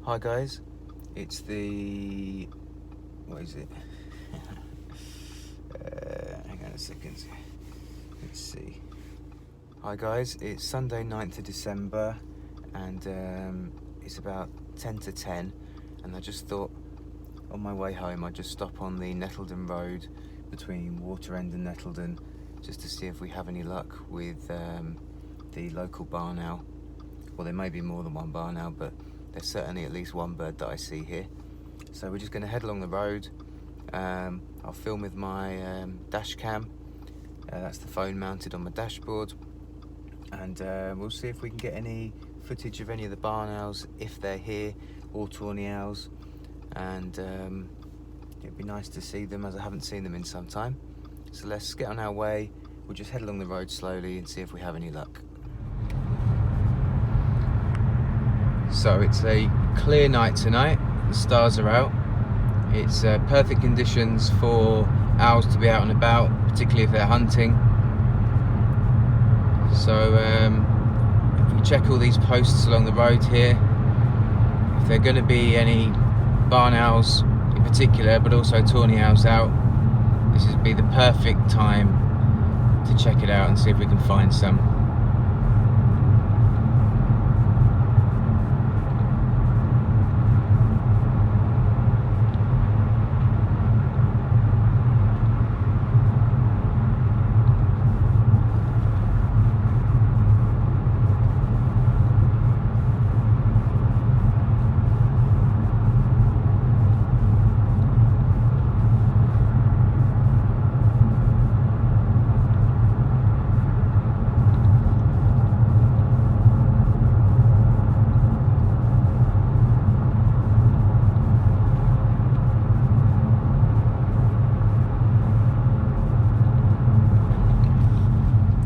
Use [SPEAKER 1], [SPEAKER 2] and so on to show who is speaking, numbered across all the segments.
[SPEAKER 1] Hi guys, it's the, what is it? Hang on a second, let's see. Hi guys, it's Sunday 9th of December and it's about 10 to 10 and I just thought on my way home I'd just stop on the Nettledon Road between Waterend and Nettledon just to see if we have any luck with the local barn owl. Well, there may be more than one barn owl, but there's certainly at least one bird that I see here. So we're just going to head along the road. I'll film with my dash cam. That's the phone mounted on my dashboard. And we'll see if we can get any footage of any of the barn owls, if they're here, or tawny owls. And it'd be nice to see them, as I haven't seen them in some time. So let's get on our way. We'll just head along the road slowly and see if we have any luck. So it's a clear night tonight, the stars are out. It's perfect conditions for owls to be out and about, particularly if they're hunting. So if we check all these posts along the road here, if there are going to be any barn owls in particular, but also tawny owls out, this would be the perfect time to check it out and see if we can find some.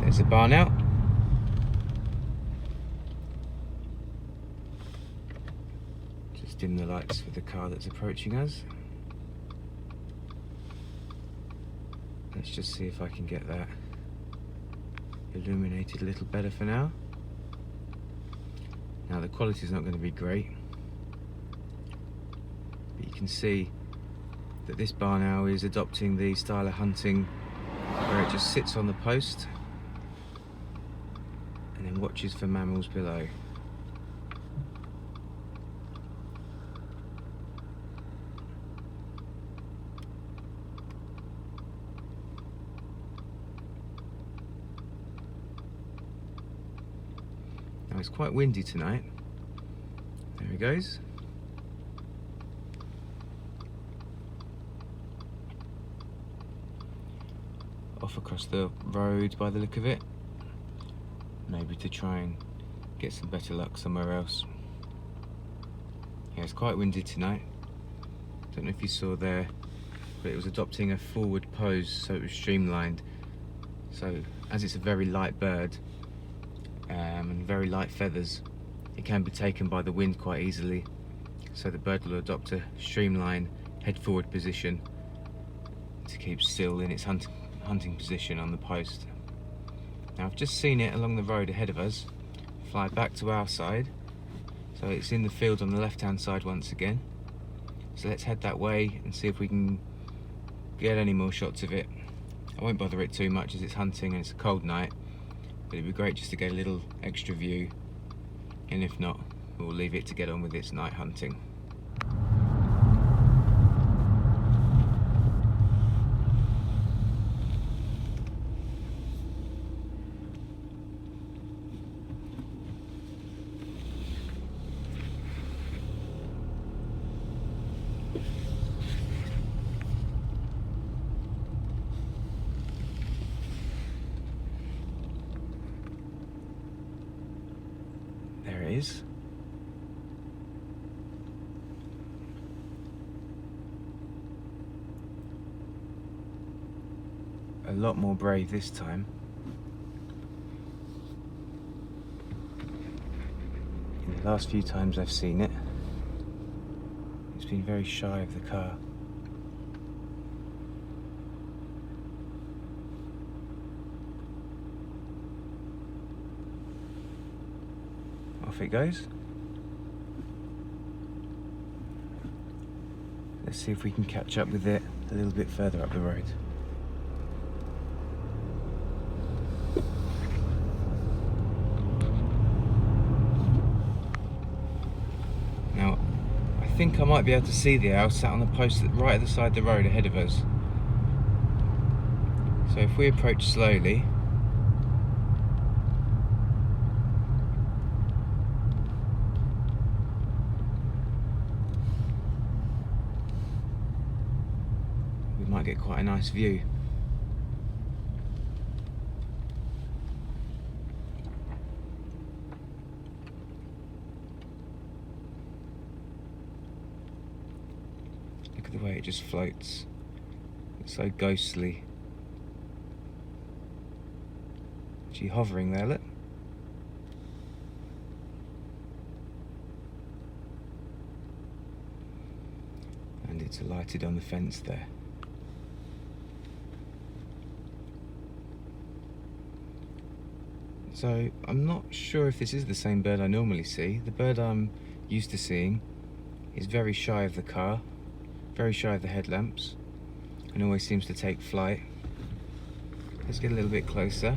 [SPEAKER 1] There's a barn out. Just dim the lights for the car that's approaching us. Let's just see if I can get that illuminated a little better for now. Now the quality is not going to be great, but you can see that this barn owl is adopting the style of hunting where it just sits on the post and then watches for mammals below. Now it's quite windy tonight. There he goes. Off across the road by the look of it. Maybe to try and get some better luck somewhere else. Yeah, it's quite windy tonight. Don't know if you saw there, but it was adopting a forward pose, so it was streamlined. So as it's a very light bird and very light feathers, it can be taken by the wind quite easily. So the bird will adopt a streamlined head forward position to keep still in its hunting position on the post. Now I've just seen it along the road ahead of us fly back to our side, so it's in the field on the left hand side once again. So let's head that way and see if we can get any more shots of it. I won't bother it too much as it's hunting and it's a cold night, but it'd be great just to get a little extra view, and if not, we'll leave it to get on with its night hunting. There it is. A lot more brave this time. In the last few times I've seen it, it's been very shy of the car. Off it goes. Let's see if we can catch up with it a little bit further up the road. Now, I think I might be able to see the owl sat on the post right at the side of the road ahead of us. So if we approach slowly, we might get quite a nice view. Look at the way it just floats. It's so ghostly. Actually hovering there, look. And it's alighted on the fence there. So I'm not sure if this is the same bird I normally see. The bird I'm used to seeing is very shy of the car, very shy of the headlamps, and always seems to take flight. Let's get a little bit closer.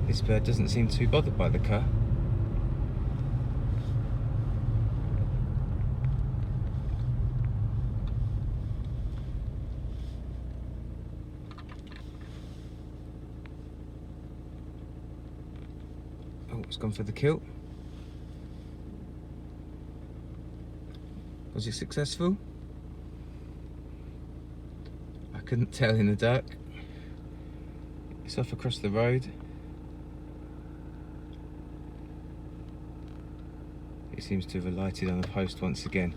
[SPEAKER 1] This bird doesn't seem too bothered by the car. Oh, it's gone for the kill. Was it successful? I couldn't tell in the dark. It's off across the road. It seems to have alighted on the post once again.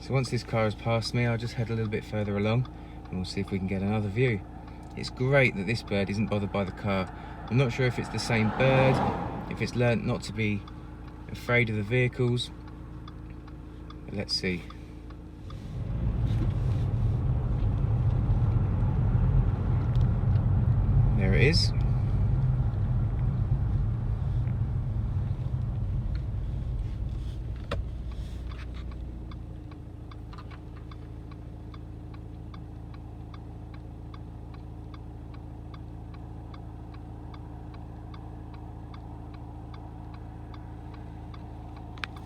[SPEAKER 1] So once this car has passed me, I'll just head a little bit further along and we'll see if we can get another view. It's great that this bird isn't bothered by the car. I'm not sure if it's the same bird, if it's learnt not to be afraid of the vehicles, but let's see. There it is.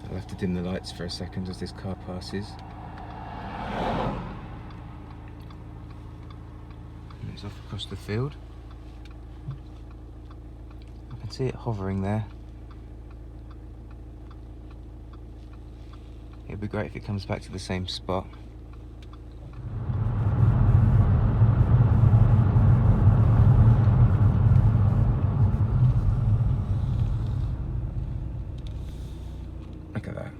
[SPEAKER 1] I'll have to dim the lights for a second as this car passes. And it's off across the field. I can see it hovering there. It'd be great if it comes back to the same spot. Look at that.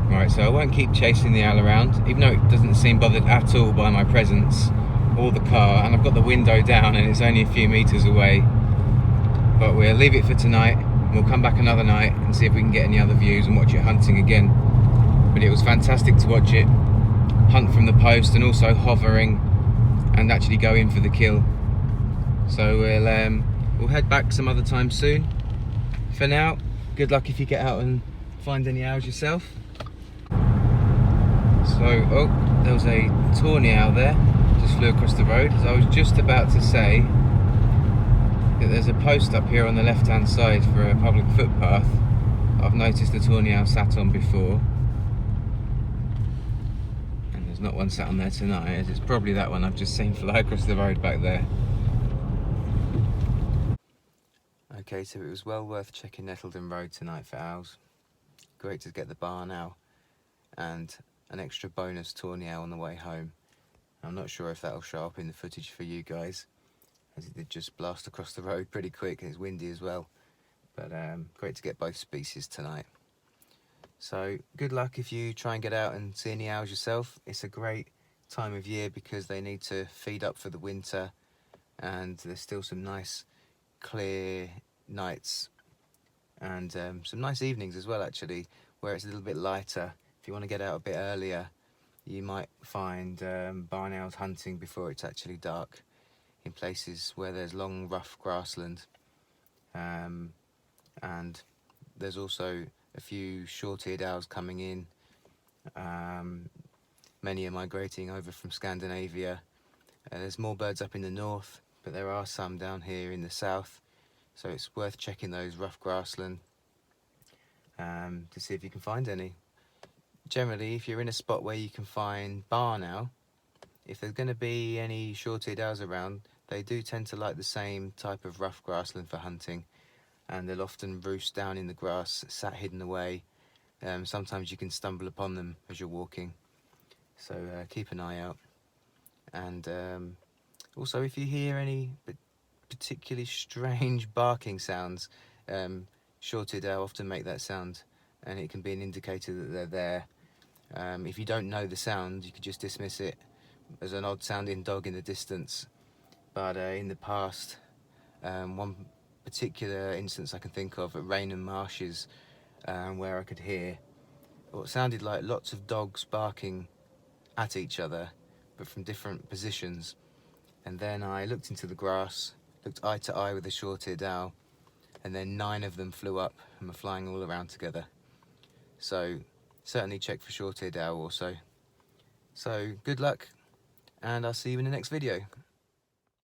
[SPEAKER 1] Right, so I won't keep chasing the owl around, even though it doesn't seem bothered at all by my presence or the car, and I've got the window down and it's only a few meters away. But we'll leave it for tonight, and we'll come back another night and see if we can get any other views and watch it hunting again. But it was fantastic to watch it hunt from the post and also hovering and actually go in for the kill. So we'll head back some other time soon. For now, good luck if you get out and find any owls yourself. So, oh, there was a tawny owl there, just flew across the road. As I was just about to say that there's a post up here on the left hand side for a public footpath I've noticed a tawny owl sat on before, and there's not one sat on there tonight, as it's probably that one I've just seen fly across the road back there. Okay, so it was well worth checking Nettledon Road tonight for owls. Great to get the barn owl and an extra bonus tawny owl on the way home. I'm not sure if that'll show up in the footage for you guys. as it did just blast across the road pretty quick, and it's windy as well. But great to get both species tonight. So good luck if you try and get out and see any owls yourself. It's a great time of year because they need to feed up for the winter, and there's still some nice clear nights and some nice evenings as well, actually, where it's a little bit lighter. If you want to get out a bit earlier, you might find barn owls hunting before it's actually dark in places where there's long rough grassland, and there's also a few short-eared owls coming in. Many are migrating over from Scandinavia. There's more birds up in the north, but there are some down here in the south, so it's worth checking those rough grassland to see if you can find any. Generally, if you're in a spot where you can find barn owl, if there's going to be any short-eared owls around, they do tend to like the same type of rough grassland for hunting, and they'll often roost down in the grass, sat hidden away. Sometimes you can stumble upon them as you're walking, so keep an eye out. And also, if you hear any particularly strange barking sounds, short-eared owl often make that sound, and it can be an indicator that they're there. If you don't know the sound, you could just dismiss it as an odd-sounding dog in the distance. But in the past, one particular instance I can think of at Rainham Marshes, where I could hear what sounded like lots of dogs barking at each other, but from different positions. And then I looked into the grass, looked eye to eye with a short-eared owl, and then 9 of them flew up and were flying all around together. So certainly check for short-eared owl also. So good luck, and I'll see you in the next video.